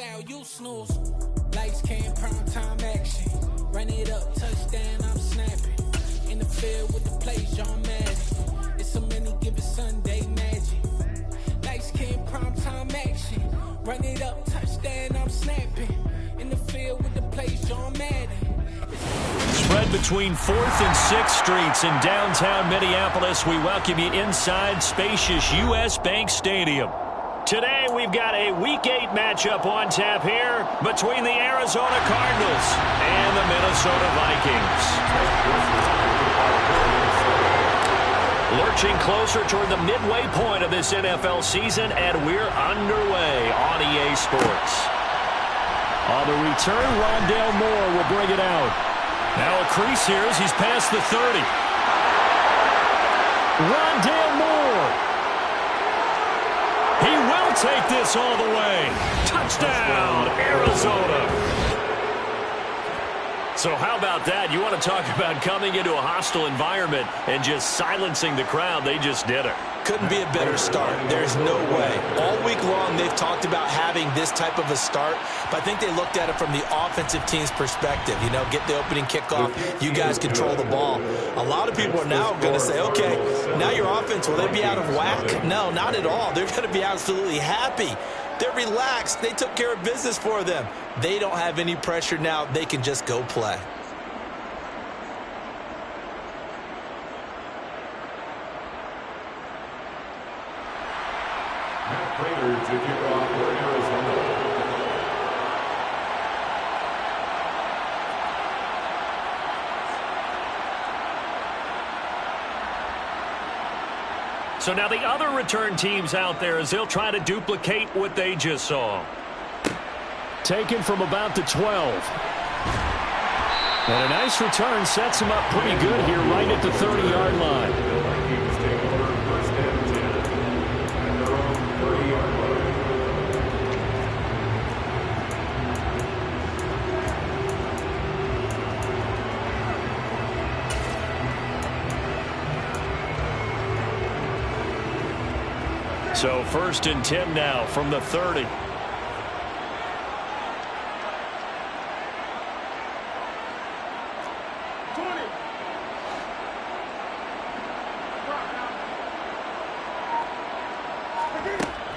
now, you snooze. Lights came, prime time action. Run it up, touchdown, I'm snapping. In the field with the plays, John Madden. It's so many given Sunday magic. Lights came, prime time action. Run it up, touchdown, I'm snapping. In the field with the plays, John Madden. Spread between 4th and 6th Streets in downtown Minneapolis. We welcome you inside spacious U.S. Bank Stadium. Today we've got a Week 8 matchup on tap here between the Arizona Cardinals and the Minnesota Vikings. Lurching closer toward the midway point of this NFL season, and we're underway on EA Sports. On the return, Rondale Moore will bring it out. Now a crease here as he's past the 30. Rondale Moore. He will take this all the way. Touchdown, Arizona. So how about that? You want to talk about coming into a hostile environment and just silencing the crowd. They just did it. Couldn't be a better start. There's no way. All week long, they've talked about having this type of a start, but I think they looked at it from the offensive team's perspective. You know, get the opening kickoff. You guys control the ball. A lot of people are now going to say, okay, now your offense, will they be out of whack? No, not at all. They're going to be absolutely happy. They're relaxed. They took care of business for them. They don't have any pressure now. They can just go play. To kick off for Arizona. So now the other return teams out there as they'll try to duplicate what they just saw. Taken from about the 12. And a nice return sets him up pretty good here right at the 30-yard line. So 1st and 10 now from the 30.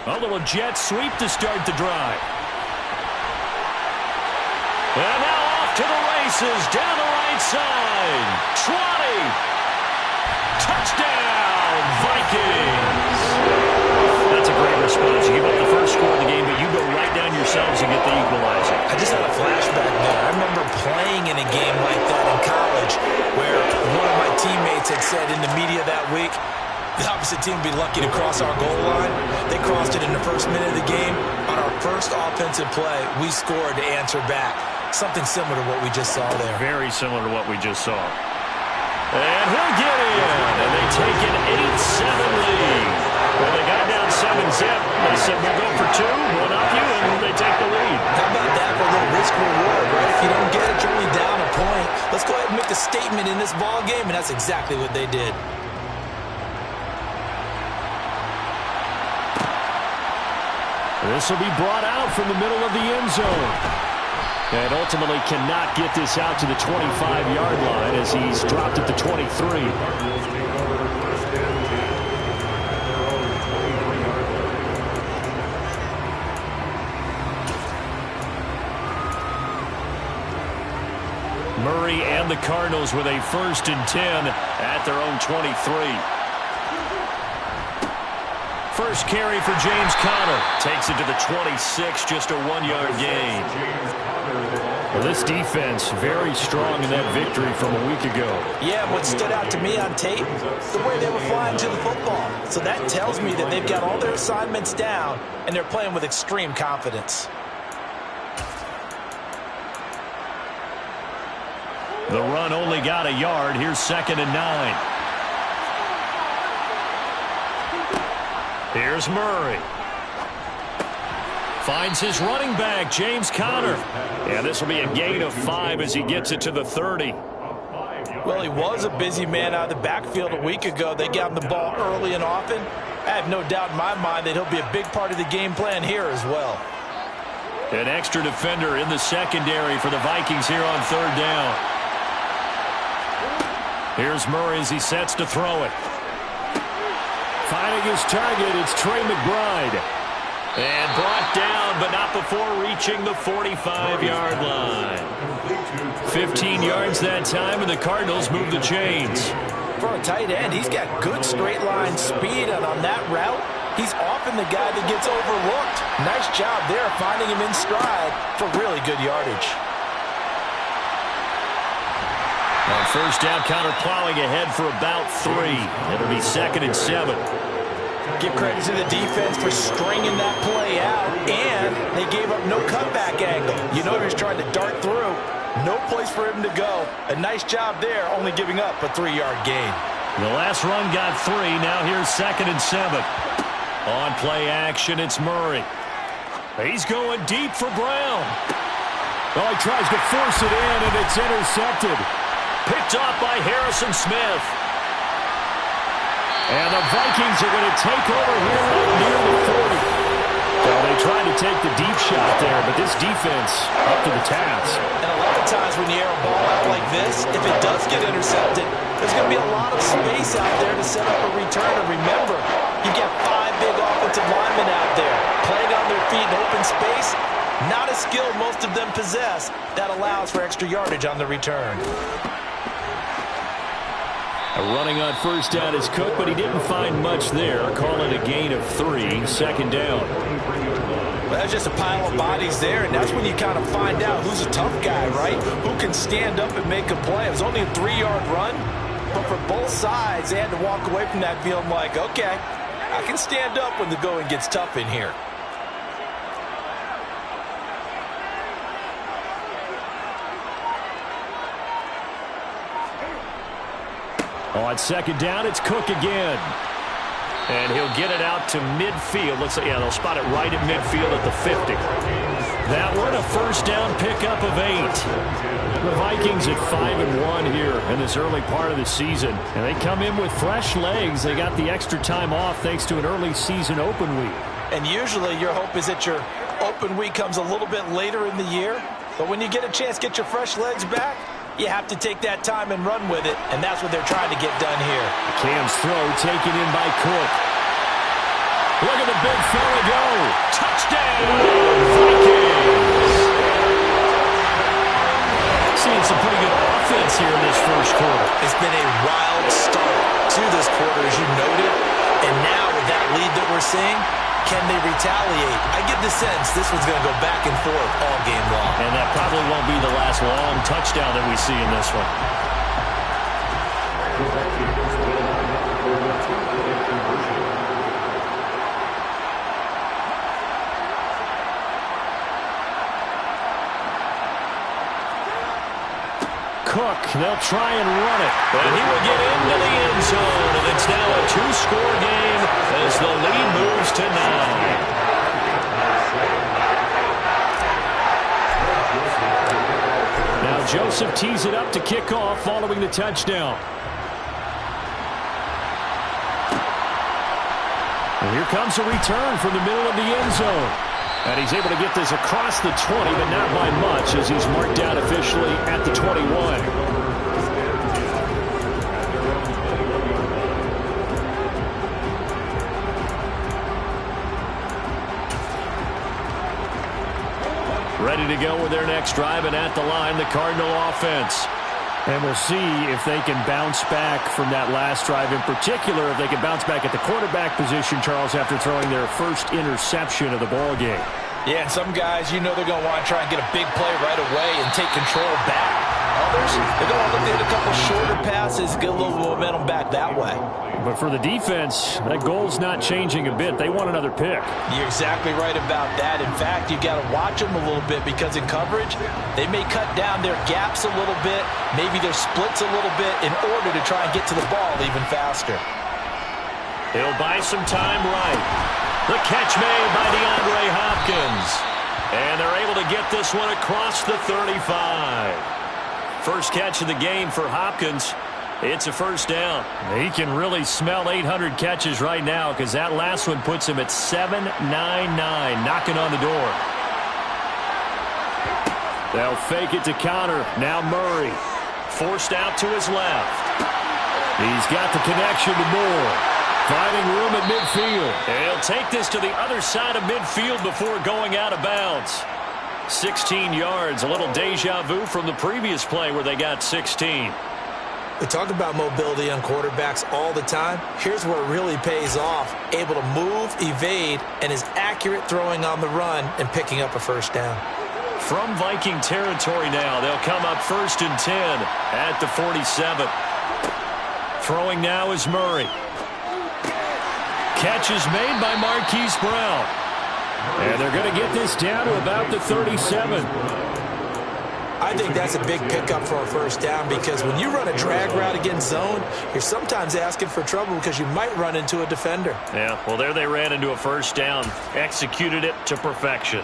A little jet sweep to start the drive. And now off to the races down the right side. 20. Touchdown, Vikings. That's a great response. You give up the first score of the game, but you go right down yourselves and get the equalizer. I just had a flashback there. I remember playing in a game like that in college where one of my teammates had said in the media that week, the opposite team would be lucky to cross our goal line. They crossed it in the first minute of the game. On our first offensive play, we scored to answer back. Something similar to what we just saw there. Very similar to what we just saw. And he'll get in, and they take an 8-7 lead. Well, they got down 7-zip. They said, we'll go for 2, one up you, and they take the lead. How about that for a little risk-reward, right? If you don't get it, you're only down a point. Let's go ahead and make a statement in this ball game, and that's exactly what they did. This will be brought out from the middle of the end zone. And ultimately cannot get this out to the 25-yard line as he's dropped at the 23. Murray and the Cardinals with a 1st and 10 at their own 23. First carry for James Conner. Takes it to the 26, just a 1-yard gain. Well, this defense very strong in that victory from a week ago. Yeah, what stood out to me on tape, the way they were flying to the football. So that tells me that they've got all their assignments down, and they're playing with extreme confidence. The run only got a yard. Here's 2nd and 9. Here's Murray. Finds his running back, James Conner. And this will be a gain of 5 as he gets it to the 30. Well, he was a busy man out of the backfield a week ago. They got him the ball early and often. I have no doubt in my mind that he'll be a big part of the game plan here as well. An extra defender in the secondary for the Vikings here on third down. Here's Murray as he sets to throw it. Finding his target, it's Trey McBride. And brought down, but not before reaching the 45-yard line. 15 yards that time, and the Cardinals move the chains. For a tight end, he's got good straight line speed, and on that route, he's often the guy that gets overlooked. Nice job there finding him in stride for really good yardage. On first down, counter plowing ahead for about 3. It'll be 2nd and 7. Give credit to the defense for stringing that play out, and they gave up no cutback angle. You know he was trying to dart through. No place for him to go. A nice job there, only giving up a 3-yard gain. The last run got 3. Now here's 2nd and 7. On play action, it's Murray. He's going deep for Brown. Oh, he tries to force it in, and it's intercepted. Picked off by Harrison Smith. And the Vikings are going to take over here near the 40. Well, they tried to take the deep shot there, but this defense up to the task. And a lot of times when you air a ball out like this, if it does get intercepted, there's going to be a lot of space out there to set up a return. And remember, you get 5 big offensive linemen out there playing on their feet in open space. Not a skill most of them possess that allows for extra yardage on the return. Running on first down is Cook, but he didn't find much there. Call it a gain of 3, 2nd down. Well, that's just a pile of bodies there, and that's when you kind of find out who's a tough guy, right? Who can stand up and make a play. It was only a 3-yard run, but for both sides, they had to walk away from that feeling like, okay, I can stand up when the going gets tough in here. On 2nd down, it's Cook again. And he'll get it out to midfield. Looks like, yeah, they'll spot it right at midfield at the 50. That one, a first down pickup of 8. The Vikings at 5-1 here in this early part of the season. And they come in with fresh legs. They got the extra time off thanks to an early season open week. And usually your hope is that your open week comes a little bit later in the year. But when you get a chance to get your fresh legs back, you have to take that time and run with it, and that's what they're trying to get done here. Cam's throw taken in by Cook. Look at the big fella go. Touchdown, Vikings. Seeing some pretty good offense here in this first quarter. It's been a wild start to this quarter, as you noted, and now with that lead that we're seeing, can they retaliate? I get the sense this one's going to go back and forth all game long. And that probably won't be the last long touchdown that we see in this one. Cook, they'll try and run it. And he will get into the end zone. And it's now a 2-score game as the lead moves to 9. Now Joseph tees it up to kick off following the touchdown. And here comes a return from the middle of the end zone. And he's able to get this across the 20, but not by much as he's marked down officially at the 21. Ready to go with their next drive, and at the line, the Cardinal offense. And we'll see if they can bounce back from that last drive. In particular, if they can bounce back at the quarterback position, Charles, after throwing their first interception of the ball game. Yeah, and some guys, you know they're going to want to try and get a big play right away and take control back. Others, they're going to look to hit a couple shorter passes, get a little momentum back that way. But for the defense, that goal's not changing a bit. They want another pick. You're exactly right about that. In fact, you've got to watch them a little bit because in coverage, they may cut down their gaps a little bit, maybe their splits a little bit in order to try and get to the ball even faster. He'll buy some time right. The catch made by DeAndre Hopkins. And they're able to get this one across the 35. First catch of the game for Hopkins. It's a first down. He can really smell 800 catches right now because that last one puts him at 799, knocking on the door. They'll fake it to counter. Now Murray. Forced out to his left. He's got the connection to Moore. Finding room at midfield. And he'll take this to the other side of midfield before going out of bounds. 16 yards. A little deja vu from the previous play where they got 16. We talk about mobility on quarterbacks all the time. Here's where it really pays off. Able to move, evade, and is accurate throwing on the run and picking up a first down. From Viking territory now, they'll come up 1st and 10 at the 47. Throwing now is Murray. Catch is made by Marquise Brown. And they're going to get this down to about the 37. I think that's a big pickup for a first down because when you run a drag route against zone, you're sometimes asking for trouble because you might run into a defender. Yeah, well, there they ran into a first down. Executed it to perfection.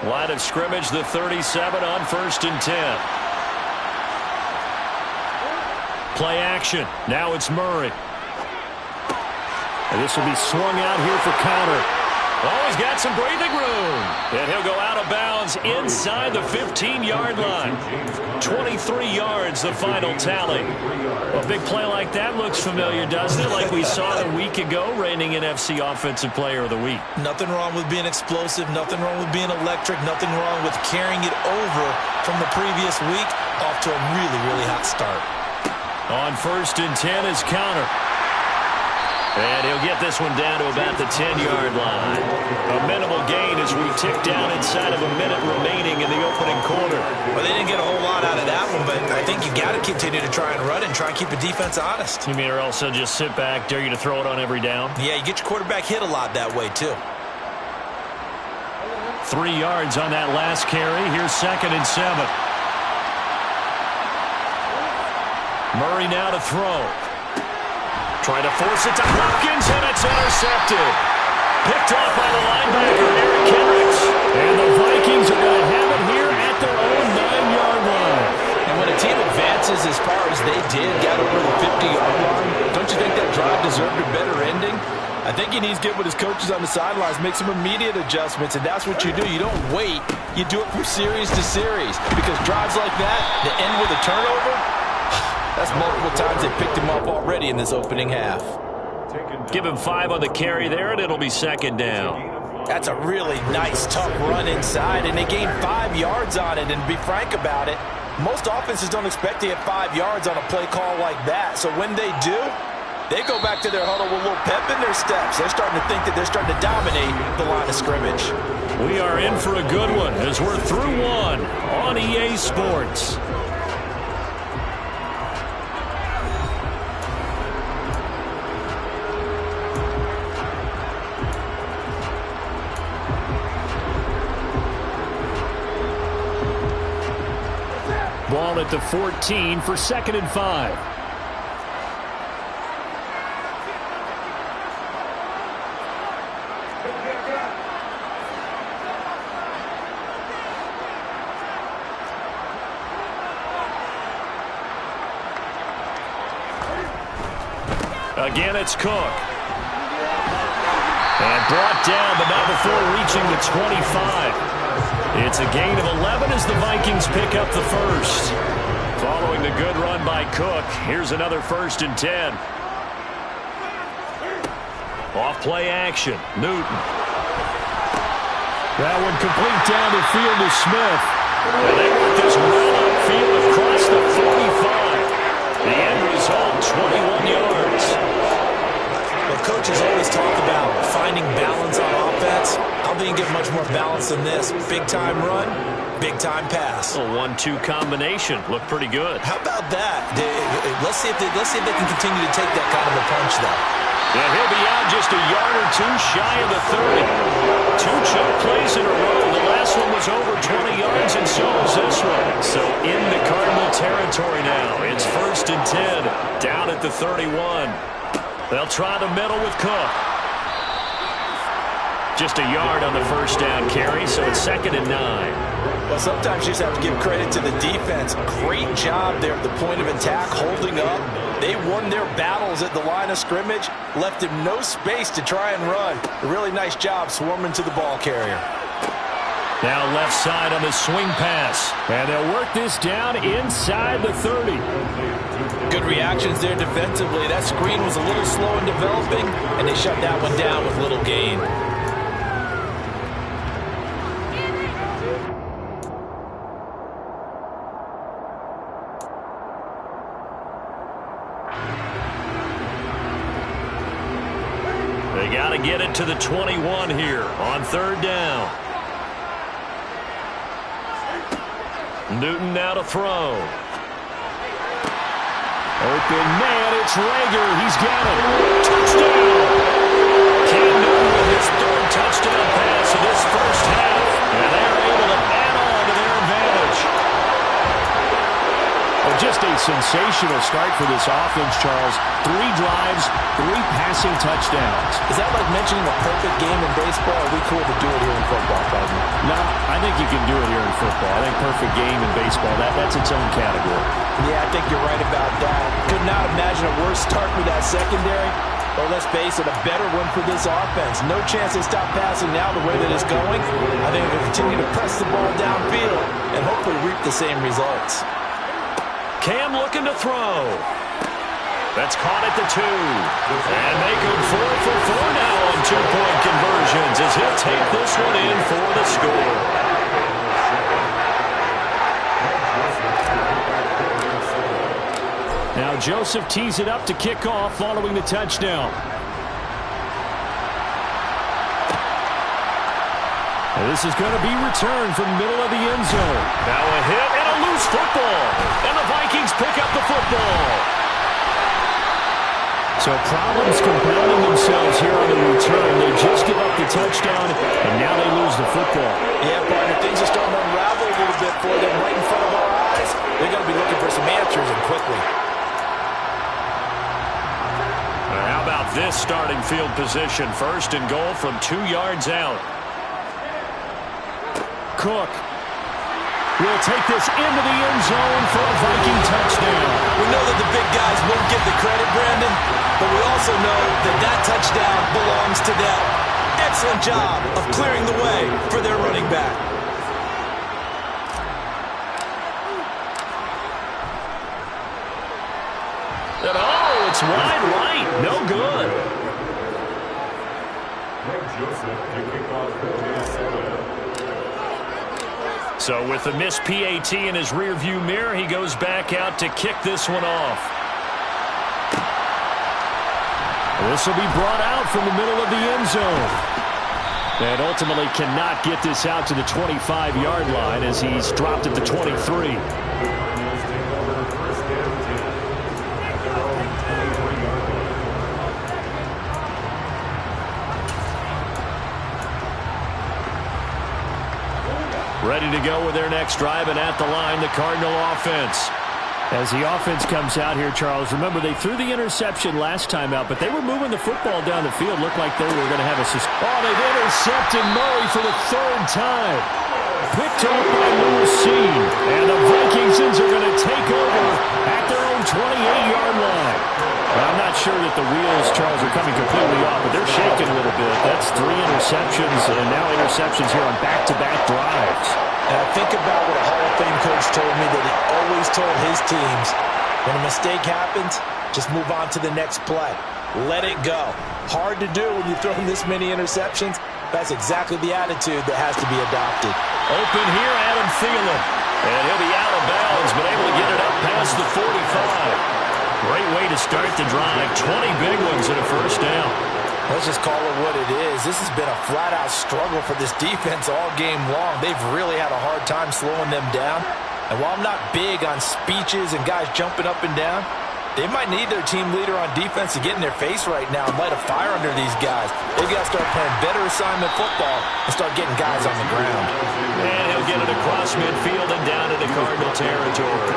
Line of scrimmage, the 37 on 1st and 10. Play action. Now it's Murray. And this will be swung out here for counter. Oh, he's got some breathing room. And he'll go out of bounds inside the 15-yard line. 23 yards, the final tally. A big play like that looks familiar, doesn't it? Like we saw a week ago, reigning NFC Offensive Player of the Week. Nothing wrong with being explosive. Nothing wrong with being electric. Nothing wrong with carrying it over from the previous week off to a really, really hot start. On 1st and 10 is counter. And he'll get this one down to about the 10-yard line. A minimal gain as we tick down inside of a minute remaining in the opening quarter. Well, they didn't get a whole lot out of that one, but I think you got to continue to try and run and try and keep the defense honest. You mean or else they'll just sit back, dare you to throw it on every down? Yeah, you get your quarterback hit a lot that way, too. 3 yards on that last carry. Here's 2nd and 7. Murray now to throw. Trying to force it to Hopkins, and it's intercepted. Picked off by the linebacker, Eric Kendricks. And the Vikings are going to have it here at their own 9-yard line. And when a team advances as far as they did, got over the 50-yard line, don't you think that drive deserved a better ending? I think he needs to get with his coaches on the sidelines, make some immediate adjustments, and that's what you do. You don't wait. You do it from series to series. Because drives like that, that end with a turnover, that's multiple times they picked him up already in this opening half. Give him 5 on the carry there, and it'll be 2nd down. That's a really nice, tough run inside, and they gained 5 yards on it. And to be frank about it, most offenses don't expect to get 5 yards on a play call like that. So when they do, they go back to their huddle with a little pep in their steps. They're starting to think that they're starting to dominate the line of scrimmage. We are in for a good one as we're through one on EA Sports. Ball at the 14 for 2nd and 5. Again, it's Cook. And brought down, but not before reaching the 25. It's a gain of 11 as the Vikings pick up the first. Following the good run by Cook, here's another 1st and 10. Off play action, Newton. That one complete down the field to Smith. And they want this run upfield across the 45. The end result, 21 yards. Well, coaches always talk about finding balance on offense. I don't think you get much more balance than this. Big-time run, big-time pass. A 1-2 combination. Looked pretty good. How about that? Let's see if they can continue to take that kind of a punch, though. And he'll be out just a yard or two shy of the 30. 2 choke plays in a row. The last one was over 20 yards, and so is this one. So in the Cardinal territory now. It's 1st and 10, down at the 31. They'll try the middle with Cook. Just a yard on the first down carry, so it's 2nd and 9. Well, sometimes you just have to give credit to the defense. Great job there at the point of attack, holding up. They won their battles at the line of scrimmage, left him no space to try and run. A really nice job swarming to the ball carrier. Now left side on the swing pass. And they'll work this down inside the 30. Good reactions there defensively. That screen was a little slow in developing, and they shut that one down with little gain. They got to get it to the 21 here on third down. Newton now to throw. Open man, it's Rager. He's got it. Touchdown! Cam Newton with his third touchdown pass of this first half. And they're able to add on to their advantage. Well, just a sensational start for this offense, Charles. 3 drives, 3 passing touchdowns. Is that like mentioning a perfect game in baseball? Or are we cool to do it here in football, partner? No, I think you can do it here in football. I think perfect game in baseball, that's its own category. Yeah, I think you're right about that. Could not imagine a worse start for that secondary. Or let's face it, a better one for this offense. No chance they stop passing now the way that it's going. I think they'll continue to press the ball downfield and hopefully reap the same results. Cam looking to throw. That's caught at the 2. And make him 4 for 4 now on 2-point conversions as he'll take this one in for the score. Now Joseph tees it up to kick off following the touchdown. And this is going to be returned from the middle of the end zone. Now a hit and a loose football. And the Vikings pick up the football. So problems compounding themselves here on the return. They just give up the touchdown, and now they lose the football. Yeah, partner, things are starting to unravel a little bit for them right in front of our eyes. They're going to be looking for some answers and quickly. How about this starting field position? First and goal from 2 yards out. Cook will take this into the end zone for a Viking touchdown. We know that the big guys won't get the credit, Brandon, but we also know that that touchdown belongs to them. Excellent job of clearing the way for their running back. And oh, it's wide right. No good. Joseph to kick off for Minnesota. So with the missed PAT in his rearview mirror, he goes back out to kick this one off. This will be brought out from the middle of the end zone. And ultimately cannot get this out to the 25-yard line as he's dropped at the 23. Ready to go with their next drive, and at the line, the Cardinal offense. As the offense comes out here, Charles, remember they threw the interception last time out, but they were moving the football down the field. Looked like they were going to have a... Oh, they've intercepted Murray for the 3rd time. Picked up by Lucine. And the Vikings are going to take over at their own 28-yard line. Well, I'm not sure that the wheels, Charles, are coming completely off, but they're shaking a little bit. That's 3 interceptions, and now interceptions here on back-to-back drives. And I think about what a Hall of Fame coach told me that he always told his teams, when a mistake happens, just move on to the next play. Let it go. Hard to do when you throw this many interceptions. That's exactly the attitude that has to be adopted. Open here, Adam Thielen. And he'll be out of bounds, but able to get it up past the 45. Great way to start the drive. 20 big ones and a first down. Let's just call it what it is. This has been a flat-out struggle for this defense all game long. They've really had a hard time slowing them down. And while I'm not big on speeches and guys jumping up and down, they might need their team leader on defense to get in their face right now and light a fire under these guys. They've got to start playing better assignment football and start getting guys on the ground. And he'll get it across midfield and down into Cardinal territory.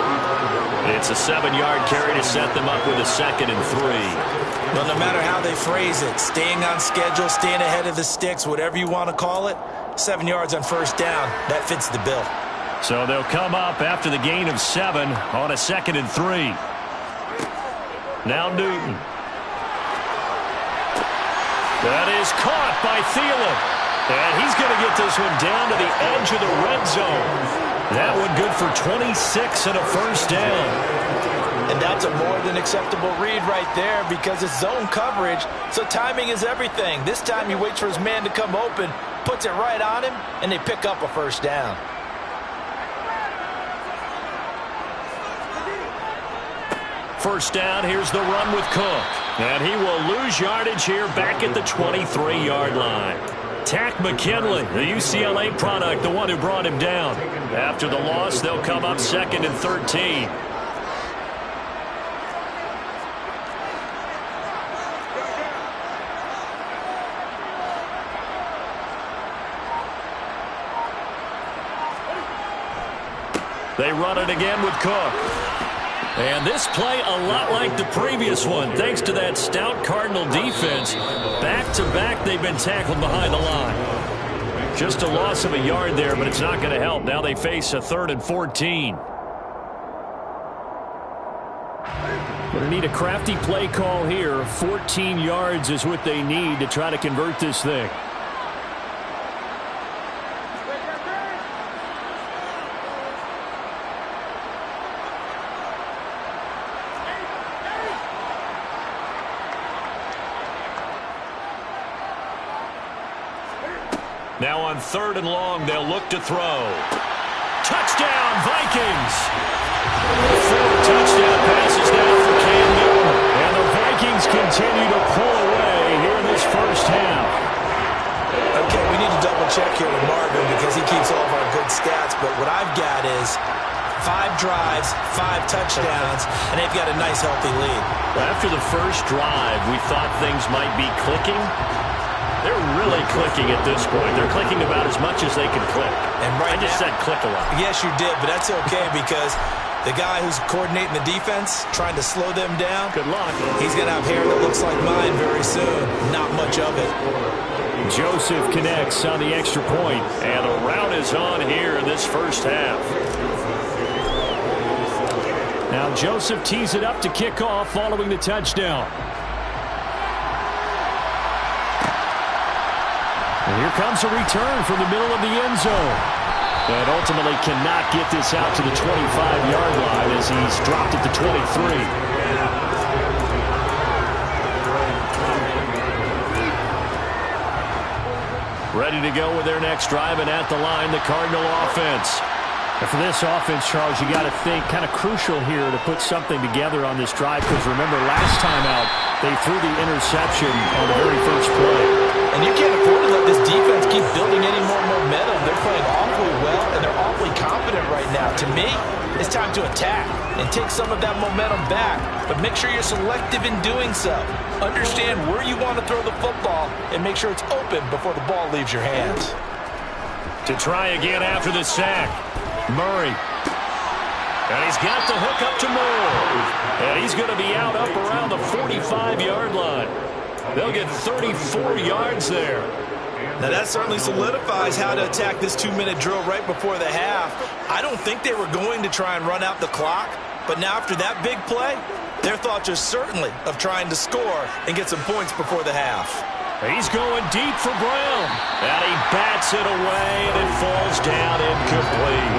It's a 7-yard carry to set them up with a 2nd and 3. Well, no matter how they phrase it, staying on schedule, staying ahead of the sticks, whatever you want to call it, 7 yards on first down, that fits the bill. So they'll come up after the gain of 7 on a 2nd and 3. Now Newton. That is caught by Thielen. And he's going to get this one down to the edge of the red zone. That one good for 26 and a first down. And that's a more than acceptable read right there because it's zone coverage, so timing is everything. This time he waits for his man to come open, puts it right on him, and they pick up a first down. First down, here's the run with Cook. And he will lose yardage here back at the 23-yard line. Tack McKinley, the UCLA product, the one who brought him down. After the loss, they'll come up 2nd and 13. They run it again with Cook. And this play a lot like the previous one, thanks to that stout Cardinal defense. Back-to-back, they've been tackled behind the line. Just a loss of a yard there, but it's not going to help. Now they face a 3rd and 14. Going to need a crafty play call here. 14 yards is what they need to try to convert this thing. Now on 3rd and long, they'll look to throw. Touchdown, Vikings! 4 touchdown passes now for Cam Newton. And the Vikings continue to pull away here in this first half. Okay, we need to double check here with Marvin because he keeps all of our good stats. But what I've got is 5 drives, 5 touchdowns, and they've got a nice, healthy lead. Well, after the first drive, we thought things might be clicking. They're really clicking at this point. They're clicking about as much as they can click. And right I just said click a lot. Yes, you did, but that's okay because the guy who's coordinating the defense, trying to slow them down, good luck. He's going to have hair that looks like mine very soon. Not much of it. Joseph connects on the extra point, and the route is on here in this first half. Now Joseph tees it up to kick off following the touchdown. And here comes a return from the middle of the end zone. And ultimately cannot get this out to the 25-yard line as he's dropped it to 23. Ready to go with their next drive, and at the line, the Cardinal offense. And for this offense, Charles, you got to think kind of crucial here to put something together on this drive because remember, last time out, they threw the interception on the very first play. And you can't afford to let this defense keep building any more momentum. They're playing awfully well, and they're awfully confident right now. To me, it's time to attack and take some of that momentum back. But make sure you're selective in doing so. Understand where you want to throw the football and make sure it's open before the ball leaves your hands. To try again after the sack, Murray. And he's got the hook up to Moore. And he's going to be out up around the 45-yard line. They'll get 34 yards there. Now that certainly solidifies how to attack this 2-minute drill right before the half. I don't think they were going to try and run out the clock, but now after that big play, their thoughts are certainly of trying to score and get some points before the half. He's going deep for Brown. And he bats it away, and it falls down incomplete.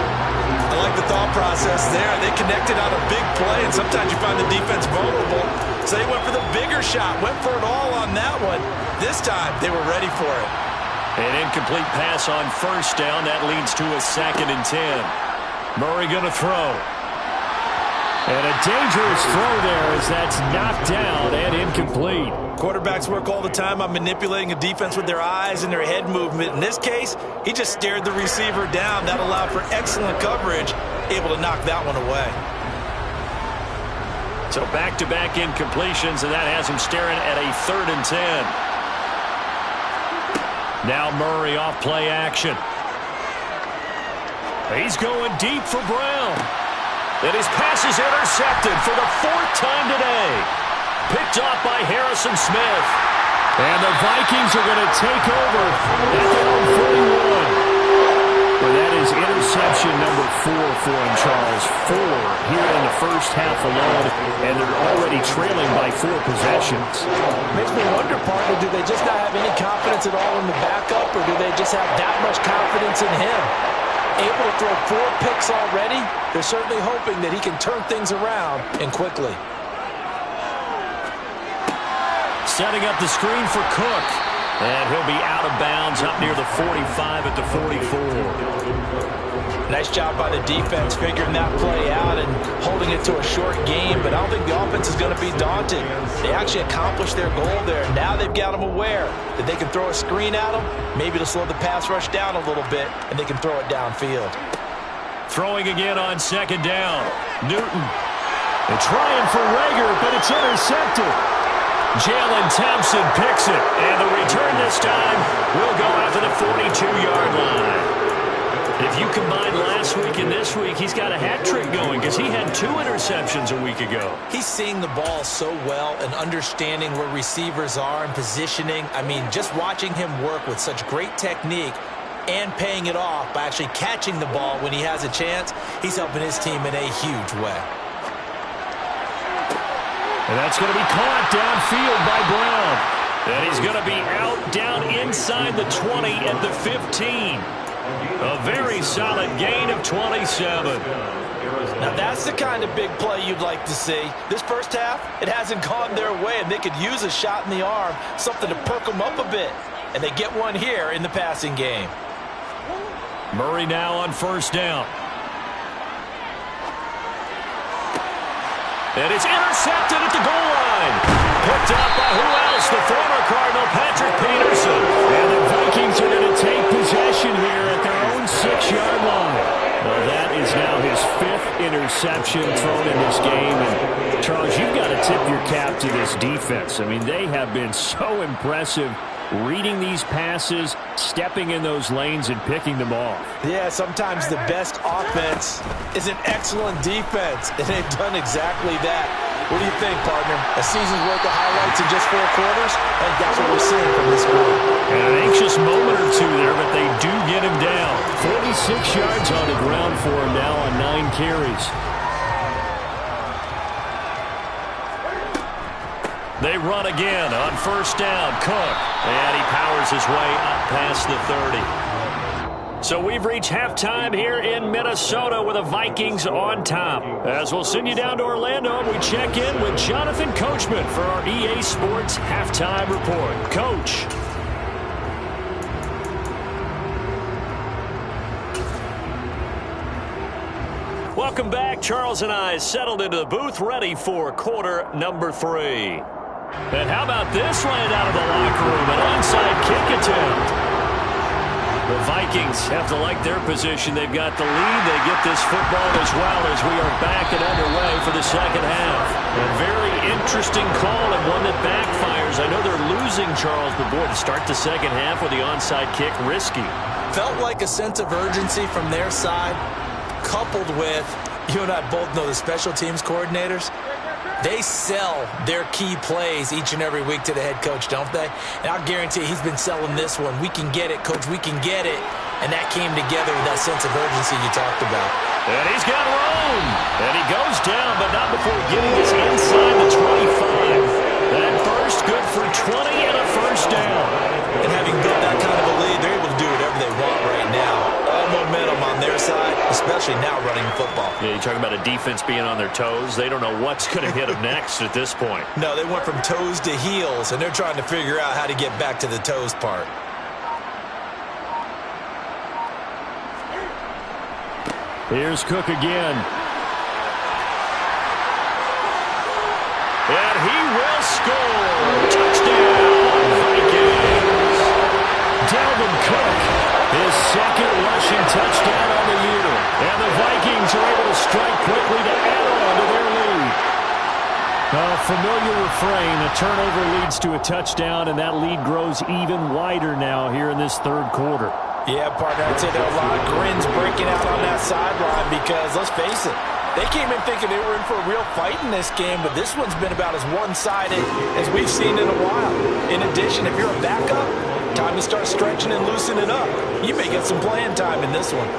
I like the thought process there. They connected on a big play, and sometimes you find the defense vulnerable. So they went for the bigger shot, went for it all on that one. This time, they were ready for it. An incomplete pass on first down. That leads to a 2nd and 10. Murray going to throw. And a dangerous throw there as that's knocked down and incomplete. Quarterbacks work all the time on manipulating a defense with their eyes and their head movement. In this case, he just stared the receiver down. That allowed for excellent coverage, able to knock that one away. So back-to-back incompletions, and that has him staring at a 3rd and 10. Now Murray off play action. He's going deep for Brown. And his pass is intercepted for the 4th time today. Picked off by Harrison Smith. And the Vikings are going to take over at their own 41. Well, that is interception interception number 4 for him, Charles. 4 here in the first half alone, and they're already trailing by 4 possessions. Makes me wonder, partner, do they just not have any confidence at all in the backup, or do they just have that much confidence in him? Able to throw 4 picks already, they're certainly hoping that he can turn things around and quickly. Setting up the screen for Cook. And he'll be out of bounds up near the 45 at the 44. Nice job by the defense figuring that play out and holding it to a short game, but I don't think the offense is going to be daunted. They actually accomplished their goal there. Now they've got them aware that they can throw a screen at them, maybe to slow the pass rush down a little bit, and they can throw it downfield. Throwing again on second down. Newton. They're trying for Rager, but it's intercepted. Jalen Thompson picks it, and the return this time will go after the 42-yard line. If you combine last week and this week, he's got a hat trick going because he had 2 interceptions a week ago. He's seeing the ball so well and understanding where receivers are and positioning. I mean, just watching him work with such great technique and paying it off by actually catching the ball when he has a chance, he's helping his team in a huge way. And that's going to be caught downfield by Brown. And he's going to be out down inside the 20 at the 15. A very solid gain of 27. Now that's the kind of big play you'd like to see. This first half, it hasn't gone their way, and they could use a shot in the arm, something to perk them up a bit. And they get one here in the passing game. Murray now on first down. And it's intercepted at the goal line. Picked up by who else? The former Cardinal, Patrick Peterson. And the Vikings are going to take possession here at their own 6-yard line. Well, that is now his 5th interception thrown in this game. And, Charles, you've got to tip your cap to this defense. I mean, they have been so impressive reading these passes, stepping in those lanes, and picking them off. Yeah, sometimes the best offense is an excellent defense, and they've done exactly that. What do you think, partner? A season's worth of highlights in just 4 quarters? I think that's what we're seeing from this group. And an anxious moment or 2 there, but they do get him down. 46 yards on the ground for him now on 9 carries. They run again on first down. Cook. And he powers his way up past the 30. So we've reached halftime here in Minnesota with the Vikings on top. As we'll send you down to Orlando, we check in with Jonathan Coachman for our EA Sports Halftime Report. Coach. Welcome back. Charles and I settled into the booth ready for quarter number 3. And how about this land out of the locker room? An onside kick attempt. The Vikings have to like their position. They've got the lead. They get this football as well as we are back and underway for the second half. A very interesting call and one that backfires. I know they're losing, Charles, but boy, to start the second half with the onside kick, risky. Felt like a sense of urgency from their side, coupled with, you and I both know the special teams coordinators. They sell their key plays each and every week to the head coach, don't they? And I'll guarantee he's been selling this one. We can get it, coach, we can get it. And that came together with that sense of urgency you talked about. And he's got room. And he goes down, but not before getting this inside the 25. That first good for 20 and a first down. And having built that kind of a lead, they're able to do whatever they want right now. All momentum on their side, especially now running football. Yeah, you're talking about a defense being on their toes. They don't know what's going to hit them next at this point. No, they went from toes to heels, and they're trying to figure out how to get back to the toes part. Here's Cook again. And he will score. Touchdown, Vikings. Dalvin Cook, his second rushing touchdown on the year. And the Vikings are able to strike quickly to add on to their lead. A familiar refrain, a turnover leads to a touchdown, and that lead grows even wider now here in this third quarter. Yeah, partner, I'd say there are a lot of grins breaking out on that sideline because, let's face it, they came in thinking they were in for a real fight in this game, but this one's been about as one-sided as we've seen in a while. In addition, if you're a backup, time to start stretching and loosening up. You may get some playing time in this one.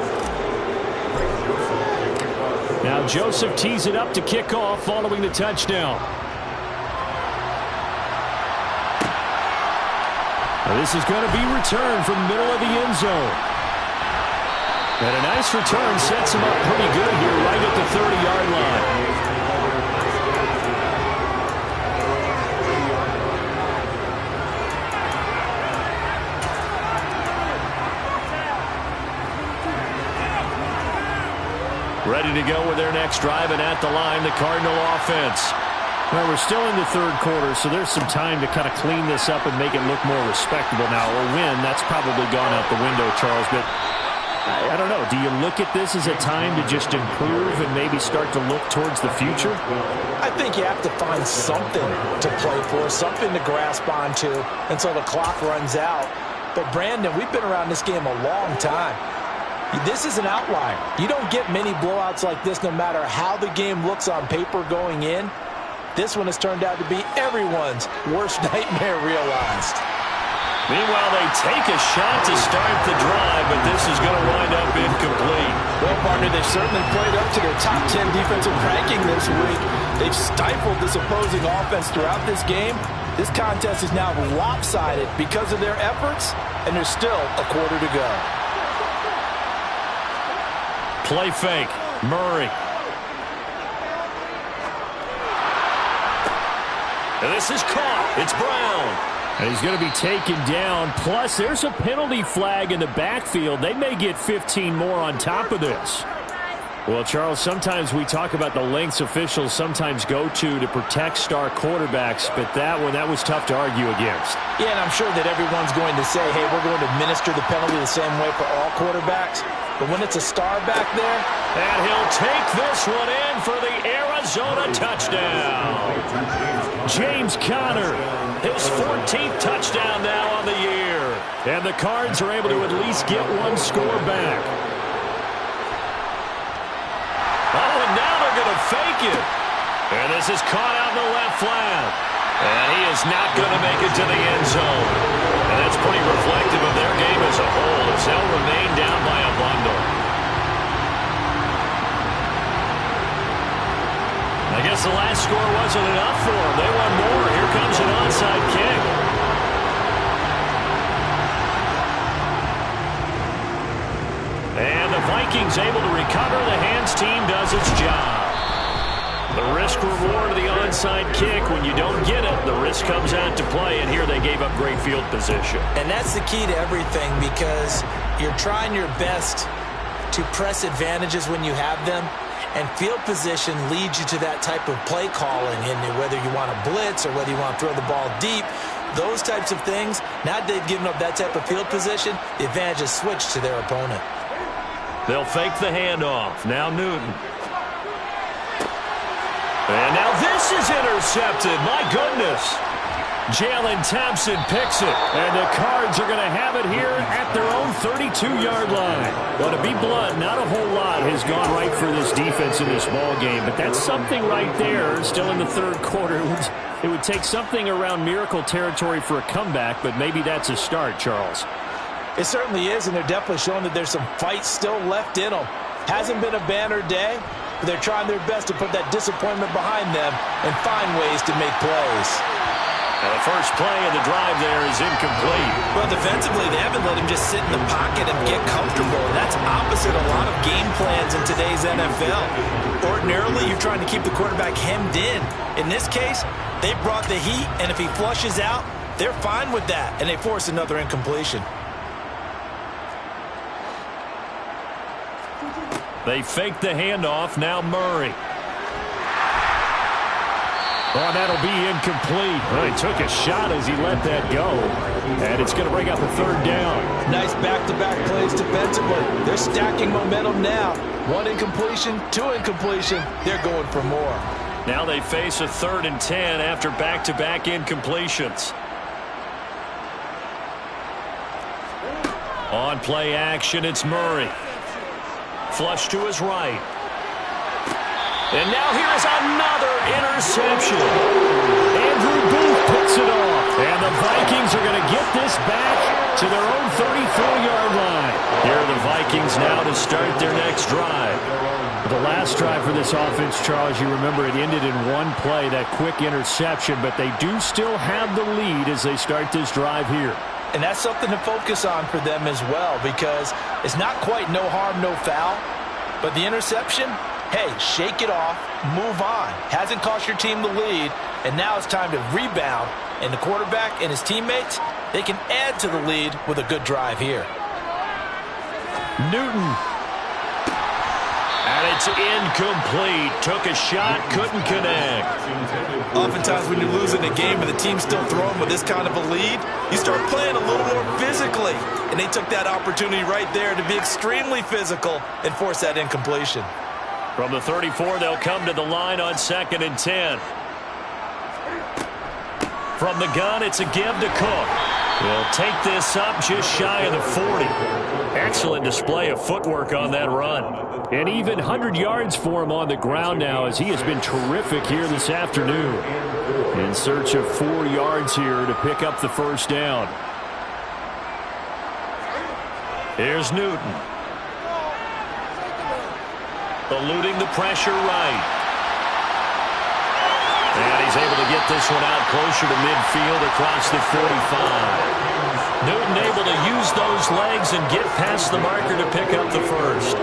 Now Joseph tees it up to kick off following the touchdown. Now this is going to be returned from the middle of the end zone. And a nice return sets him up pretty good here right at the 30-yard line. Ready to go with their next drive, and at the line, the Cardinal offense. Well, we're still in the third quarter, so there's some time to kind of clean this up and make it look more respectable now. A win, that's probably gone out the window, Charles, but I don't know. Do you look at this as a time to just improve and maybe start to look towards the future? I think you have to find something to play for, something to grasp onto until the clock runs out. But, Brandon, we've been around this game a long time. This is an outlier. You don't get many blowouts like this no matter how the game looks on paper going in. This one has turned out to be everyone's worst nightmare realized. Meanwhile, they take a shot to start the drive, but this is going to wind up incomplete. Well, partner, they've certainly played up to their top 10 defensive ranking this week. They've stifled this opposing offense throughout this game. This contest is now lopsided because of their efforts, and there's still a quarter to go. Play fake. Murray. And this is caught. It's Brown. And he's going to be taken down. Plus, there's a penalty flag in the backfield. They may get 15 more on top of this. Well, Charles, sometimes we talk about the lengths officials sometimes go to protect star quarterbacks, but that was tough to argue against. Yeah, and I'm sure that everyone's going to say, hey, we're going to administer the penalty the same way for all quarterbacks. But when it's a star back there, and he'll take this one in for the Arizona touchdown. James Conner, his 14th touchdown now on the year. And the Cards are able to at least get one score back. Oh, and now they're going to fake it. And this is caught out in the left flat. And he is not going to make it to the end zone. And that's pretty reflective of their game as a whole, as they'll remain down by a bundle. I guess the last score wasn't enough for them. They want more. Here comes an onside kick. And the Vikings able to recover. The hands team does its job. The risk-reward of the onside kick. When you don't get it, the risk comes out to play. And here they gave up great field position. And that's the key to everything, because you're trying your best to press advantages when you have them. And field position leads you to that type of play calling, and whether you want to blitz or whether you want to throw the ball deep, those types of things. Now that they've given up that type of field position, the advantage is switched to their opponent. They'll fake the handoff. Now Newton. And now this is intercepted. My goodness. Jalen Thompson picks it. And the Cards are going to have it here at their own 32-yard line. Well, to be blunt, not a whole lot has gone right for this defense in this ball game. But that's something right there, still in the third quarter. It would take something around miracle territory for a comeback, but maybe that's a start, Charles. It certainly is, and they're definitely showing that there's some fight still left in them. Hasn't been a banner day, but they're trying their best to put that disappointment behind them and find ways to make plays. Now the first play of the drive there is incomplete. Well, defensively, they haven't let him just sit in the pocket and get comfortable. And that's opposite a lot of game plans in today's NFL. Ordinarily, you're trying to keep the quarterback hemmed in. In this case, they brought the heat, and if he flushes out, they're fine with that, and they force another incompletion. They fake the handoff. Now Murray. Oh, that'll be incomplete. Well, he took a shot as he let that go. And it's going to bring up a third down. Nice back-to-back plays defensively. They're stacking momentum now. One incompletion, two incompletion. They're going for more. Now they face a 3rd and 10 after back-to-back incompletions. On play action, it's Murray. Flush to his right. And now here's another interception. Andrew Booth puts it off. And the Vikings are going to get this back to their own 34-yard line. Here are the Vikings now to start their next drive. The last last drive for this offense, Charles, you remember it ended in one play, that quick interception, but they do still have the lead as they start this drive here. And that's something to focus on for them as well, because it's not quite no harm, no foul, but the interception, hey, shake it off, move on. Hasn't cost your team the lead, and now it's time to rebound, and the quarterback and his teammates, they can add to the lead with a good drive here. Newton. And it's incomplete. Took a shot, couldn't connect. Oftentimes when you're losing a game and the team's still throwing with this kind of a lead, you start playing a little more physically. And they took that opportunity right there to be extremely physical and force that incompletion. From the 34, they'll come to the line on 2nd and 10. From the gun, it's a give to Cook. He'll take this up just shy of the 40. Excellent display of footwork on that run. And even 100 yards for him on the ground now, as he has been terrific here this afternoon. In search of 4 yards here to pick up the first down. Here's Newton. Eluding the pressure right. And he's able to get this one out closer to midfield across the 45. Newton able to use those legs and get past the marker to pick up the first.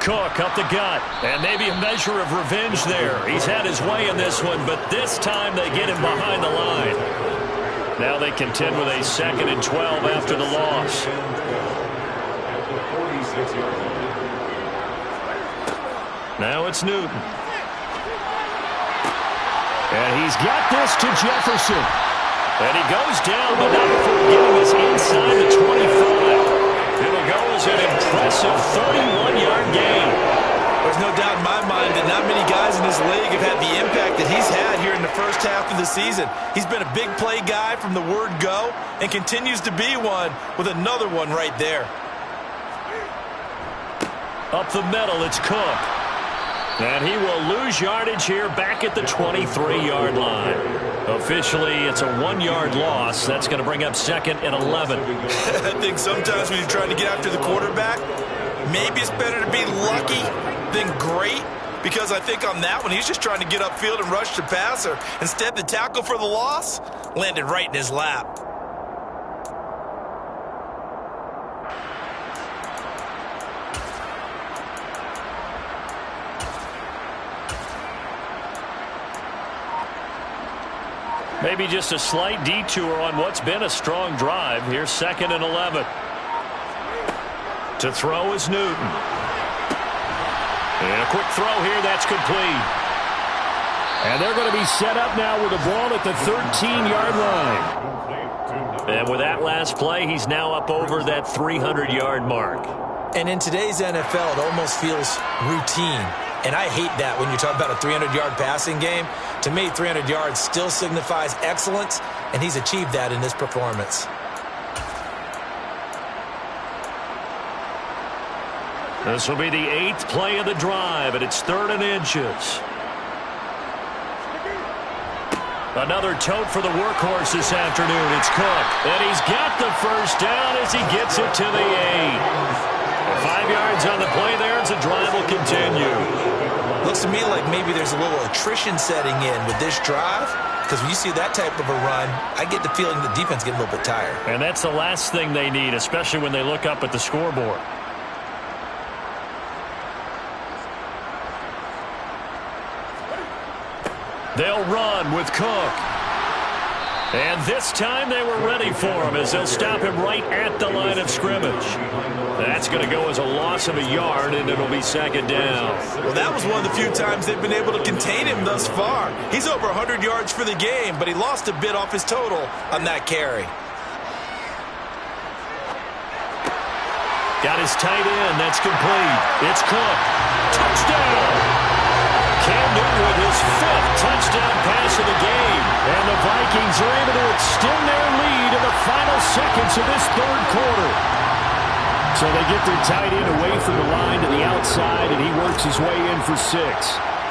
Cook up the gut, and maybe a measure of revenge there. He's had his way in this one, but this time they get him behind the line. Now they contend with a 2nd and 12 after the loss. Now it's Newton. And he's got this to Jefferson. And he goes down, but not before getting us inside the 25. It'll go as an impressive 31-yard gain. There's no doubt in my mind that not many guys in this league have had the impact that he's had here in the first half of the season. He's been a big play guy from the word go and continues to be one with another one right there. Up the middle, it's Cook. And he will lose yardage here back at the 23-yard line. Officially, it's a 1-yard loss. That's going to bring up 2nd and 11. I think sometimes when you're trying to get after the quarterback, maybe it's better to be lucky than great, because I think on that one, he's just trying to get upfield and rush the passer. Instead, the tackle for the loss landed right in his lap. Maybe just a slight detour on what's been a strong drive. Here's 2nd and 11. To throw is Newton. And a quick throw here, that's complete. And they're going to be set up now with the ball at the 13-yard line. And with that last play, he's now up over that 300-yard mark. And in today's NFL, it almost feels routine. And I hate that when you talk about a 300-yard passing game. To me, 300 yards still signifies excellence, and he's achieved that in this performance. This will be the 8th play of the drive, and it's 3rd and inches. Another tote for the workhorse this afternoon. It's Cook, and he's got the first down as he gets it to the 8. 5 yards on the play there as the drive will continue. Looks to me like maybe there's a little attrition setting in with this drive, because when you see that type of a run, I get the feeling the defense getting a little bit tired. And that's the last thing they need, especially when they look up at the scoreboard. They'll run with Cook. And this time they were ready for him as they'll stop him right at the line of scrimmage. That's going to go as a loss of a yard, and it'll be 2nd down. Well, that was one of the few times they've been able to contain him thus far. He's over 100 yards for the game, but he lost a bit off his total on that carry. Got his tight end. That's complete. It's Cook. Touchdown! Cam Newton with his 5th touchdown pass of the game. And the Vikings are able to extend their lead in the final seconds of this 3rd quarter. So they get their tight end away from the line to the outside, and he works his way in for 6.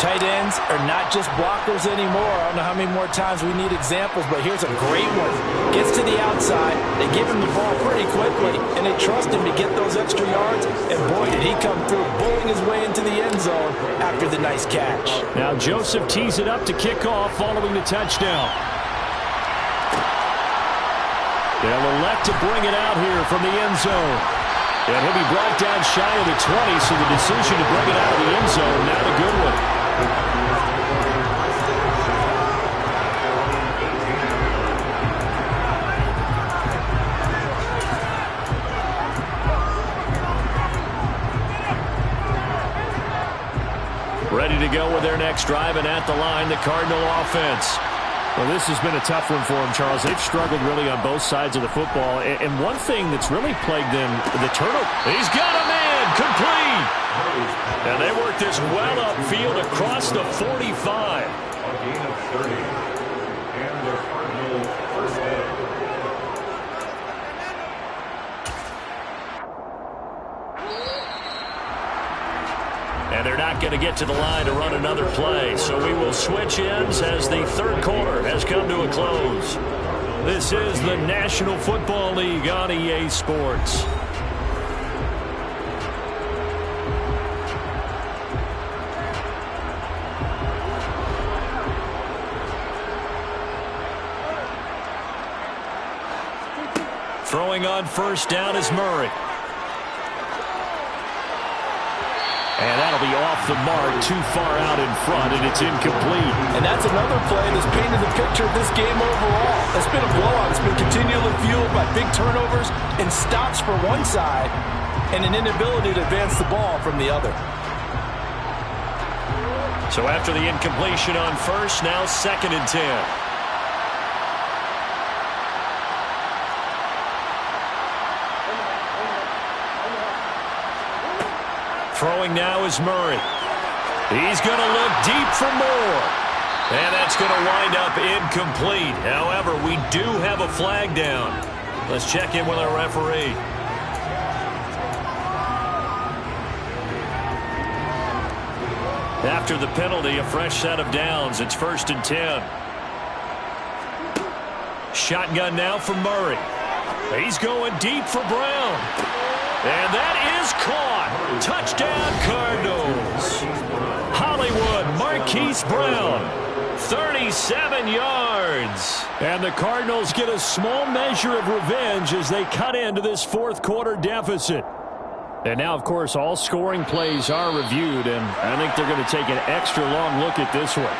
Tight ends are not just blockers anymore. I don't know how many more times we need examples, but here's a great one. Gets to the outside, they give him the ball pretty quickly, and they trust him to get those extra yards, and boy, did he come through, bowling his way into the end zone after the nice catch. Now Joseph tees it up to kick off following the touchdown. They'll elect to bring it out here from the end zone. And he'll be brought down shy of the 20, so the decision to bring it out of the end zone, not a good one. Ready to go with their next drive, and at the line, the Cardinal offense. Well, this has been a tough one for them, Charles. They've struggled really on both sides of the football. And one thing that's really plagued them, the turnover. He's got a man, complete. And they work this well upfield across the 45. A gain of 30. And the Cardinals first down. And they're not going to get to the line to run another play. So we will switch ends as the third quarter has come to a close. This is the National Football League on EA Sports. Throwing on first down is Murray. And that'll be off the mark, too far out in front, and it's incomplete. And that's another play that's painted the picture of this game overall. It's been a blowout. It's been continually fueled by big turnovers and stops for one side and an inability to advance the ball from the other. So after the incompletion on first, now 2nd and 10. Throwing now is Murray. He's going to look deep for more. And that's going to wind up incomplete. However, we do have a flag down. Let's check in with our referee. After the penalty, a fresh set of downs. It's 1st and 10. Shotgun now for Murray. He's going deep for Brown. And that is caught. Touchdown, Cardinals. Hollywood Marquise Brown, 37 yards. And the Cardinals get a small measure of revenge as they cut into this fourth quarter deficit. And now, of course, all scoring plays are reviewed, and I think they're going to take an extra long look at this one.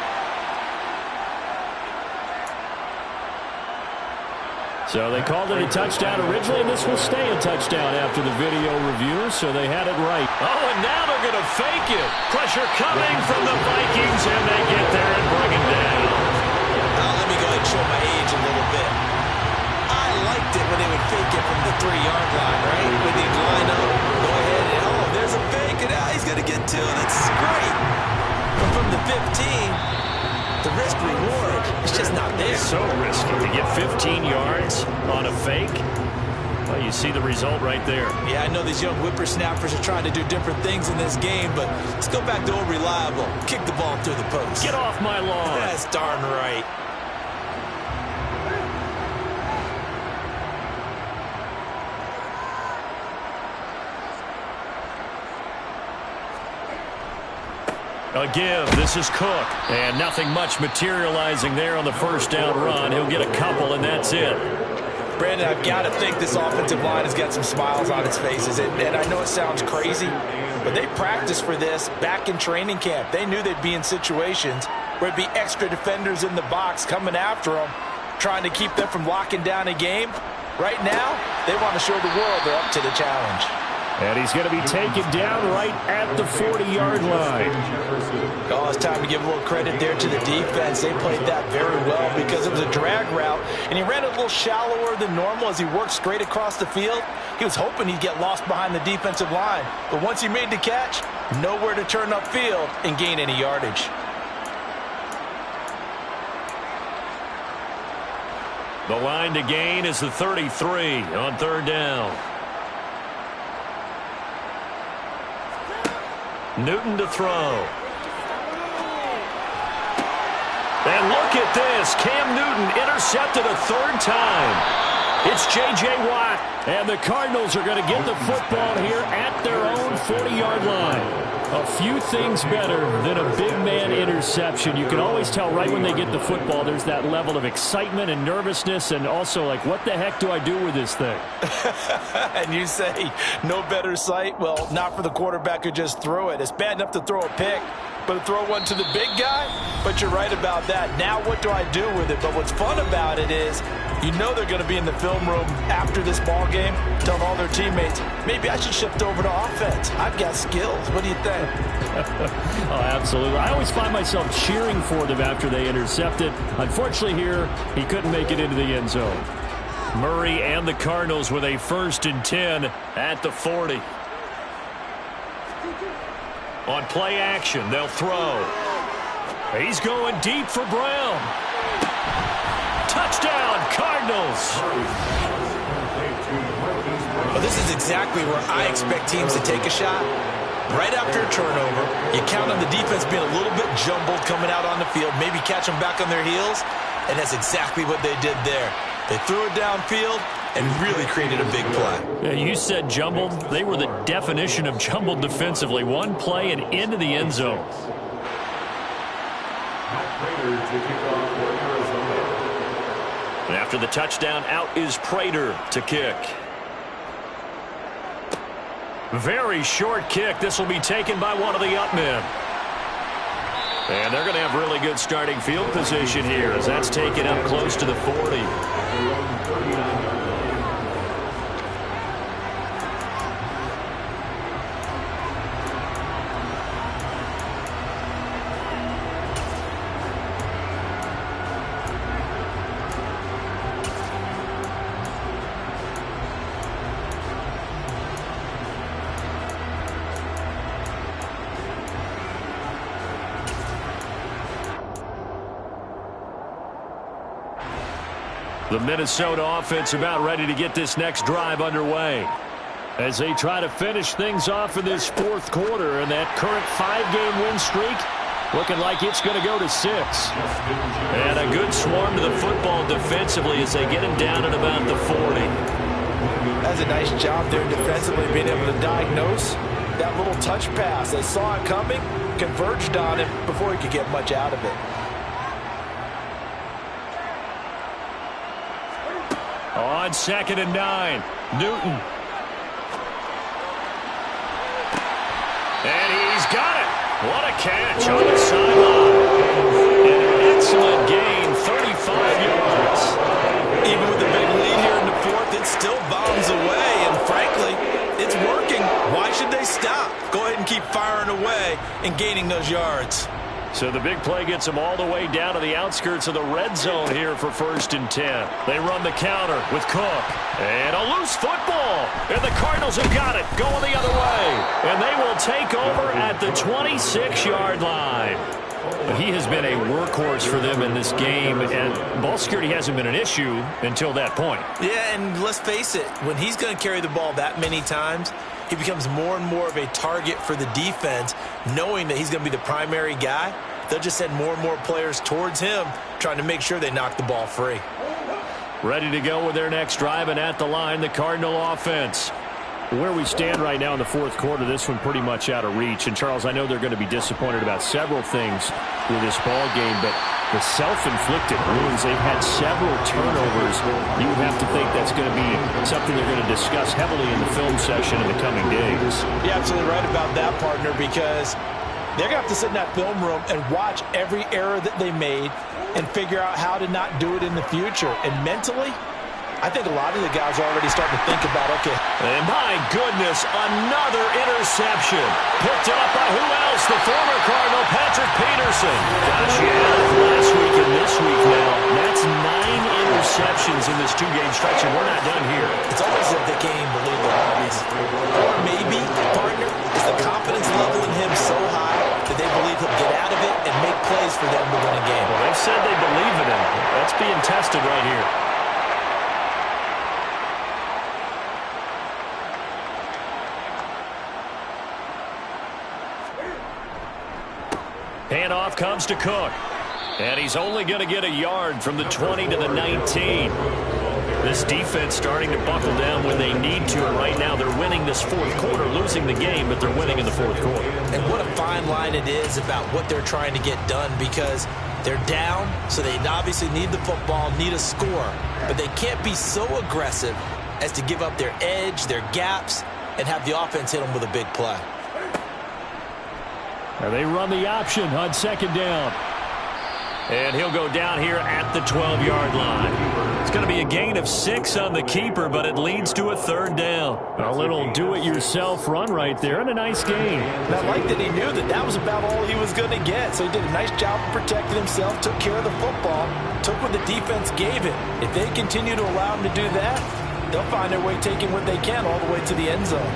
So they called it a touchdown originally, and this will stay a touchdown after the video review, so they had it right. Oh, and now they're going to fake it. Pressure coming from the Vikings, and they get there and bring him down. Let me go ahead and show my age a little bit. I liked it when they would fake it from the 3-yard line, right? When they'd line up, go ahead, and oh, there's a fake, and now he's going to get 2. That's great. But from the 15... the risk-reward is just not there. So risky to get 15 yards on a fake. Well, you see the result right there. Yeah, I know these young whippersnappers are trying to do different things in this game, but let's go back to old reliable. Kick the ball through the post. Get off my lawn. That's darn right. A give. This is Cook. And nothing much materializing there on the first down run. He'll get a couple, and that's it. Brandon, I've got to think this offensive line has got some smiles on its faces. And I know it sounds crazy, but they practiced for this back in training camp. They knew they'd be in situations where it'd be extra defenders in the box coming after them, trying to keep them from locking down a game. Right now, they want to show the world they're up to the challenge. And he's going to be taken down right at the 40-yard line. Oh, it's time to give a little credit there to the defense. They played that very well because it was a drag route, and he ran a little shallower than normal as he worked straight across the field. He was hoping he'd get lost behind the defensive line, but once he made the catch, nowhere to turn upfield and gain any yardage. The line to gain is the 33 on third down. Newton to throw. And look at this. Cam Newton intercepted a third time. It's J.J. Watt, and the Cardinals are going to get the football here at their own 40-yard line. A few things better than a big man interception. You can always tell right when they get the football, there's that level of excitement and nervousness, and also like, what the heck do I do with this thing? And you say, no better sight? Well, not for the quarterback who just threw it. It's bad enough to throw a pick, but to throw one to the big guy? But you're right about that. Now what do I do with it? But what's fun about it is, you know they're going to be in the film room after this ball game telling all their teammates, maybe I should shift over to offense. I've got skills. What do you think? Oh, absolutely. I always find myself cheering for them after they intercept it. Unfortunately here, he couldn't make it into the end zone. Murray and the Cardinals with a 1st and 10 at the 40. On play action, they'll throw. He's going deep for Brown. Touchdown, Cardinals. Well, this is exactly where I expect teams to take a shot. Right after a turnover, you count on the defense being a little bit jumbled coming out on the field, maybe catch them back on their heels, and that's exactly what they did there. They threw it downfield and really created a big play. Yeah, you said jumbled. They were the definition of jumbled defensively. One play and into the end zone. And after the touchdown, out is Prater to kick. Very short kick. This will be taken by one of the up men. And they're going to have really good starting field position here as that's taken up close to the 40. The Minnesota offense about ready to get this next drive underway as they try to finish things off in this 4th quarter, and that current 5-game win streak looking like it's going to go to 6. And a good swarm to the football defensively as they get him down at about the 40. That's a nice job there defensively, being able to diagnose that little touch pass. They saw it coming, converged on it before he could get much out of it. On 2nd and 9, Newton. And he's got it. What a catch on the sideline. An excellent gain, 35 yards. Even with the big lead here in the 4th, it still bombs away, and frankly, it's working. Why should they stop? Go ahead and keep firing away and gaining those yards. So the big play gets them all the way down to the outskirts of the red zone here for 1st and 10. They run the counter with Cook. And a loose football. And the Cardinals have got it going the other way. And they will take over at the 26-yard line. He has been a workhorse for them in this game, and ball security hasn't been an issue until that point. Yeah, and let's face it, when he's going to carry the ball that many times, he becomes more and more of a target for the defense, knowing that he's going to be the primary guy. They'll just send more and more players towards him, trying to make sure they knock the ball free. Ready to go with their next drive, and at the line, the Cardinal offense. Where we stand right now in the 4th quarter, this one pretty much out of reach. And, Charles, I know they're going to be disappointed about several things with this ball game, but the self-inflicted wounds, they've had several turnovers. You would have to think that's going to be something they're going to discuss heavily in the film session in the coming days. You're absolutely right about that, partner, because they're going to have to sit in that film room and watch every error that they made and figure out how to not do it in the future. And mentally, I think a lot of the guys are already starting to think about, okay. And my goodness, another interception. Picked up by who else? The former Cardinal, Patrick Peterson. Gosh, yeah, last week and this week now. That's 9 interceptions in this 2-game stretch, and we're not done here. It's almost like they can't even believe their eyes. Or maybe, partner, is the confidence level in him so high that they believe he'll get out of it and make plays for them to win a game. Well, they've said they believe in him. That's being tested right here. Handoff comes to Cook. And he's only going to get a yard from the 20 to the 19. This defense starting to buckle down when they need to. And right now they're winning this fourth quarter, losing the game, but they're winning in the fourth quarter. And what a fine line it is about what they're trying to get done, because they're down, so they obviously need the football, need a score. But they can't be so aggressive as to give up their edge, their gaps, and have the offense hit them with a big play. And they run the option on second down. And he'll go down here at the 12-yard line. It's going to be a gain of 6 on the keeper, but it leads to a third down. A little do-it-yourself run right there, and a nice gain. And I like that he knew that that was about all he was going to get. So he did a nice job of protecting himself, took care of the football, took what the defense gave him. If they continue to allow him to do that, they'll find their way taking what they can all the way to the end zone.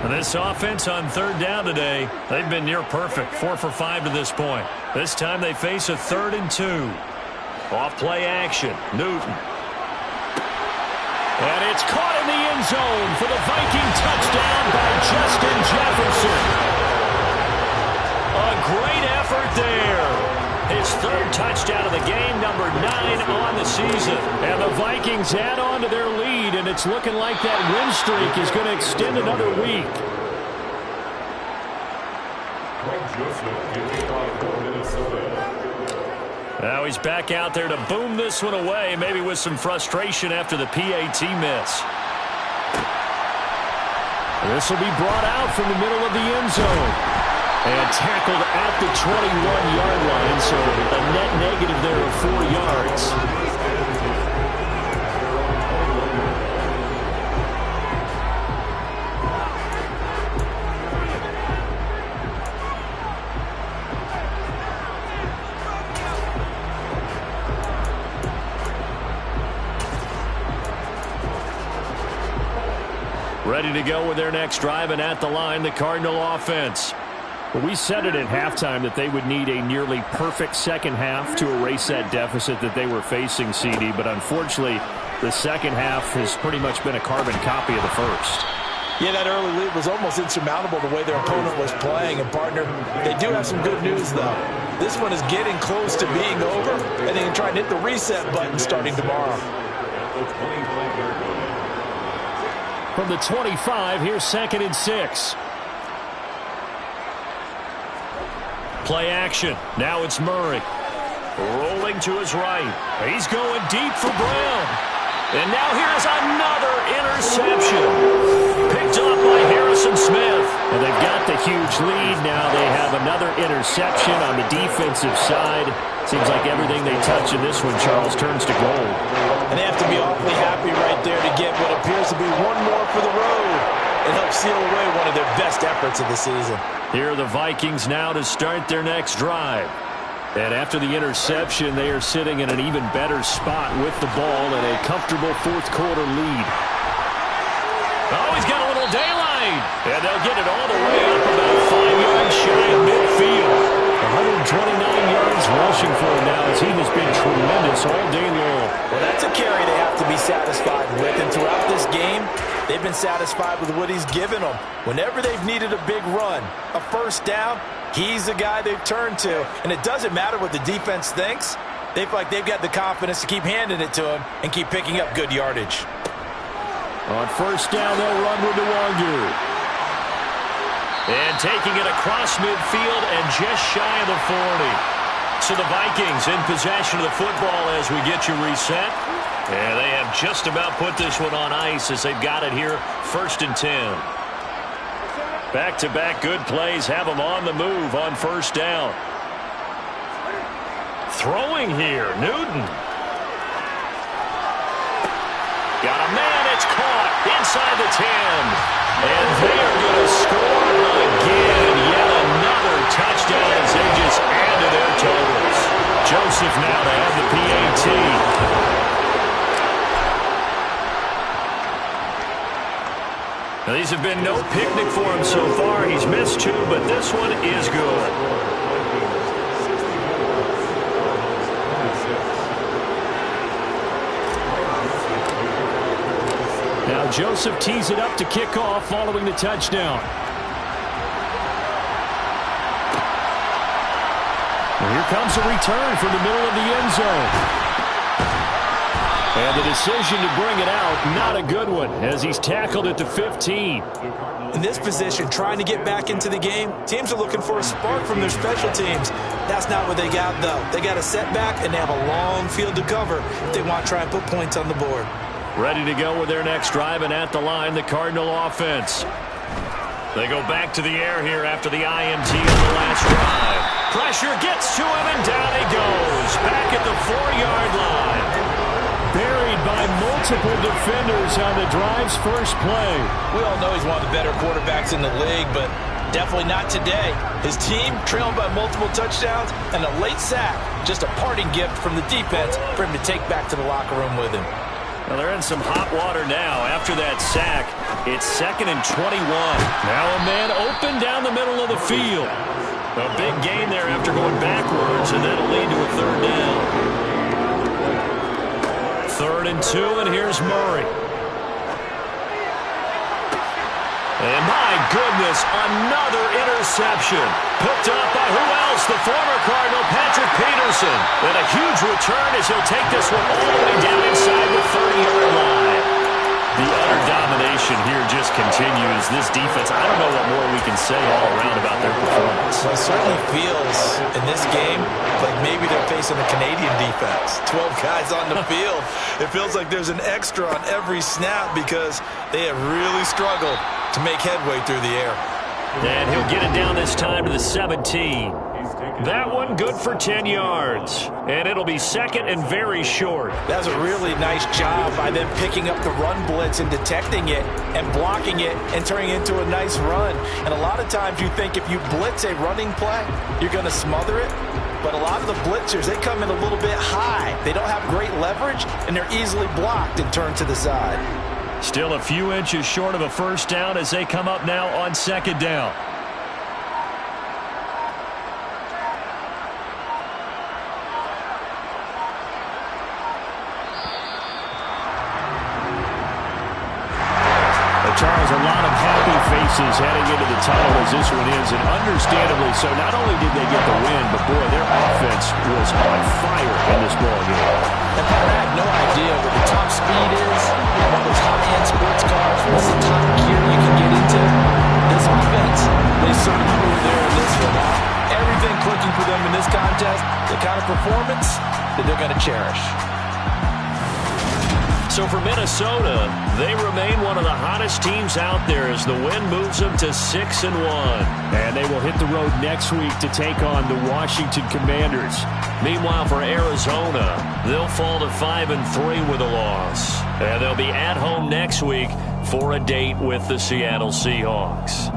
And this offense on third down today, they've been near perfect, 4 for 5 to this point. This time they face a 3rd and 2. Off play action, Newton. And it's caught in the end zone for the Viking touchdown by Justin Jefferson. A great effort there. His 3rd touchdown of the game, number 9 on the season. And the Vikings add on to their lead, and it's looking like that win streak is going to extend another week. Now he's back out there to boom this one away, maybe with some frustration after the PAT miss. This will be brought out from the middle of the end zone. And tackled at the 21-yard line, so a net negative there of 4 yards. Ready to go with their next drive, and at the line, the Cardinal offense. Well, we said it at halftime that they would need a nearly perfect second half to erase that deficit that they were facing, CD. But unfortunately, the second half has pretty much been a carbon copy of the first. Yeah, that early lead was almost insurmountable the way their opponent was playing. And, partner, they do have some good news, though. This one is getting close to being over, and they can try and hit the reset button starting tomorrow. From the 25, here's 2nd and 6. Play action. Now it's Murray. Rolling to his right. He's going deep for Brown. And now here's another interception. Picked up by Harrison Smith. And they've got the huge lead. Now they have another interception on the defensive side. Seems like everything they touch in this one, Charles, turns to gold. And they have to be awfully happy right there to get what appears to be one more for the road. It helps seal away one of their best efforts of the season. Here are the Vikings now to start their next drive. And after the interception, they are sitting in an even better spot with the ball and a comfortable fourth quarter lead. Oh, he's got a little daylight. And they'll get it all the way up about 5 yards shy of midfield. 129 yards rushing for him now as he has been tremendous all day long. Well, that's a carry they have to be satisfied with. And throughout this game, they've been satisfied with what he's given them. Whenever they've needed a big run, a first down, he's the guy they've turned to. And it doesn't matter what the defense thinks. They feel like they've got the confidence to keep handing it to him and keep picking up good yardage. On first down, they'll run with the Wonder. And taking it across midfield and just shy of the 40. So the Vikings in possession of the football as we get you reset. And they have just about put this one on ice as they've got it here, 1st and 10. Back-to-back good plays have them on the move on first down. Throwing here, Newton. Got a man, it's caught inside the 10. And they are going to score again. Yet another touchdown as they just add to their totals. Joseph now to have the PAT. Now, these have been no picnic for him so far. He's missed 2, but this one is good. Now Joseph tees it up to kick off following the touchdown. Well, here comes a return from the middle of the end zone. And the decision to bring it out, not a good one, as he's tackled at the 15. In this position, trying to get back into the game, teams are looking for a spark from their special teams. That's not what they got, though. They got a setback, and they have a long field to cover if they want to try and put points on the board. Ready to go with their next drive, and at the line, the Cardinal offense. They go back to the air here after the INT on the last drive. Pressure gets to him, and down he goes. Back at the 4-yard line. Buried by multiple defenders on the drive's first play. We all know he's one of the better quarterbacks in the league, but definitely not today. His team trailing by multiple touchdowns and a late sack. Just a parting gift from the defense for him to take back to the locker room with him. Well, they're in some hot water now. After that sack, it's 2nd and 21. Now a man open down the middle of the field. A big gain there after going backwards, and that'll lead to a 3rd down. 3rd and 2, and here's Murray. And my goodness, another interception. Picked up by who else? The former Cardinal, Patrick Peterson. And a huge return as he'll take this one all the way down inside the 30-yard line. The utter domination here just continues. This defense, I don't know what more we can say all around about their performance. Well, it certainly feels in this game like maybe they're facing a Canadian defense. 12 guys on the field. It feels like there's an extra on every snap because they have really struggled to make headway through the air. And he'll get it down this time to the 17. That one good for 10 yards. And it'll be 2nd and very short. That was a really nice job by them picking up the run blitz and detecting it and blocking it and turning it into a nice run. And a lot of times you think if you blitz a running play, you're going to smother it. But a lot of the blitzers, they come in a little bit high. They don't have great leverage, and they're easily blocked and turned to the side. Still a few inches short of a 1st down as they come up now on 2nd down. Charles, a lot of happy faces heading into the tunnel as this one ends, and understandably so. Not only did they get the win, but boy, their offense was on fire in this ball game. And Pat, I have no idea what the top speed is, one of those high-end sports cars, what's the top gear you can get into. This offense, they certainly were there in this one. Everything clicking for them in this contest, the kind of performance that they're going to cherish. So for Minnesota, they remain one of the hottest teams out there as the win moves them to 6-1. And they will hit the road next week to take on the Washington Commanders. Meanwhile, for Arizona, they'll fall to 5-3 with a loss. And they'll be at home next week for a date with the Seattle Seahawks.